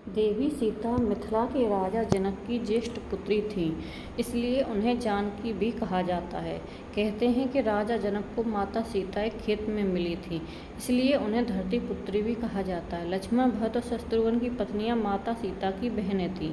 देवी सीता मिथिला के राजा जनक की ज्येष्ठ पुत्री थीं, इसलिए उन्हें जानकी भी कहा जाता है। कहते हैं कि राजा जनक को माता सीता एक खेत में मिली थी, इसलिए उन्हें धरती पुत्री भी कहा जाता है। लक्ष्मण, भरत और शत्रुघ्न की पत्नियां माता सीता की बहनें थीं।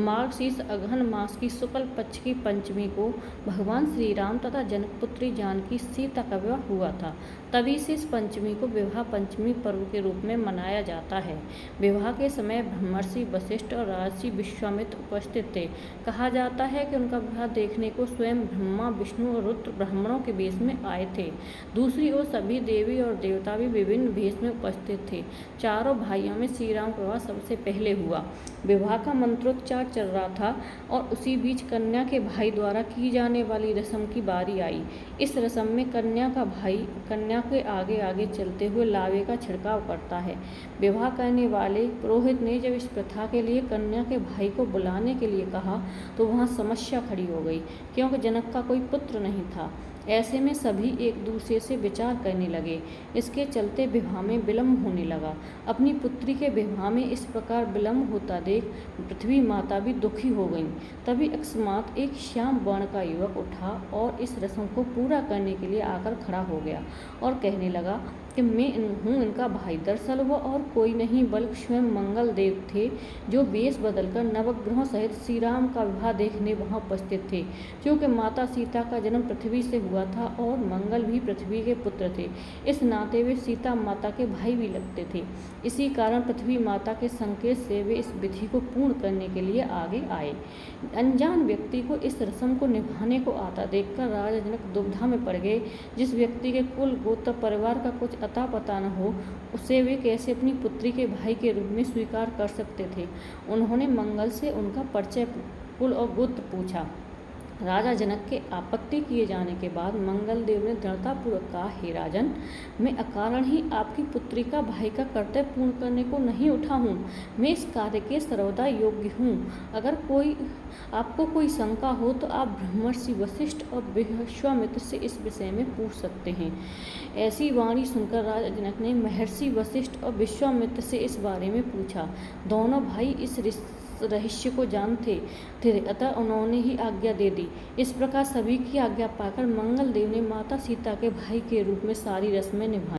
मार्गशीर्ष अगहन मास की शुक्ल पक्ष की पंचमी को भगवान श्री राम तथा जनकपुत्री जानकी सीता का विवाह हुआ था। तभी से इस पंचमी को विवाह पंचमी पर्व के रूप में मनाया जाता है। विवाह के समय ब्रह्मर्षि वशिष्ठ और राजर्षि विश्वामित्र उपस्थित थे। कहा जाता है कि उनका विवाह देखने को स्वयं ब्रह्मा, विष्णु और रुद्र ब्राह्मणों के वेश में आए थे। दूसरी ओर सभी देवी और देवता भी विभिन्न वेश में उपस्थित थे। चारों भाइयों में श्री राम का विवाह सबसे पहले हुआ। विवाह का मंत्रोच्चार चल रहा था और उसी बीच कन्या के भाई द्वारा की जाने वाली रस्म की बारी आई। इस रस्म में कन्या का भाई कन्या के आगे आगे चलते हुए लावे का छिड़काव करता है। विवाह करने वाले पुरोहित ने जब इस प्रथा के लिए कन्या के भाई को बुलाने के लिए कहा तो वहाँ समस्या खड़ी हो गई, क्योंकि जनक का कोई पुत्र नहीं था। ऐसे में सभी एक दूसरे से विचार करने लगे। इसके चलते विवाह में विलम्ब होने लगा। अपनी पुत्री के विवाह में इस प्रकार विलम्ब होता देख पृथ्वी माता भी दुखी हो गईं। तभी अकस्मात एक श्याम वर्ण का युवक उठा और इस रस्म को पूरा करने के लिए आकर खड़ा हो गया और कहने लगा कि मैं हूँ इनका भाई। दरअसल वह और कोई नहीं बल्कि स्वयं मंगल देव थे, जो वेश बदलकर नवग्रहों सहित श्री राम का विवाह देखने वहाँ उपस्थित थे। क्योंकि माता सीता का जन्म पृथ्वी से हुआ था और मंगल भी पृथ्वी के पुत्र थे, इस नाते वे सीता माता के भाई भी लगते थे। इसी कारण पृथ्वी माता के संकेत से वे इस विधि को पूर्ण करने के लिए आगे आए। अनजान व्यक्ति को इस रस्म को निभाने को आता देखकर राजा जनक दुविधा में पड़ गए। जिस व्यक्ति के कुल गोत्र परिवार का कुछ अता पता न हो, उसे वे कैसे अपनी पुत्री के भाई के रूप में स्वीकार कर सकते थे। उन्होंने मंगल से उनका परिचय, कुल और गोत्र पूछा। राजा जनक के आपत्ति किए जाने के बाद मंगल देव ने दृढ़तापूर्वक कहा, हे राजन, मैं अकारण ही आपकी पुत्री का भाई का कर्तव्य पूर्ण करने को नहीं उठा हूँ। मैं इस कार्य के सर्वदा योग्य हूँ। अगर आपको कोई शंका हो तो आप ब्रह्मर्षि वशिष्ठ और विश्वामित्र से इस विषय में पूछ सकते हैं। ऐसी वाणी सुनकर राजा जनक ने महर्षि वशिष्ठ और विश्वामित्र से इस बारे में पूछा। दोनों भाई इस रहस्य को जानते थे, अतः उन्होंने ही आज्ञा दे दी। इस प्रकार सभी की आज्ञा पाकर मंगल देव ने माता सीता के भाई के रूप में सारी रस्में निभाई।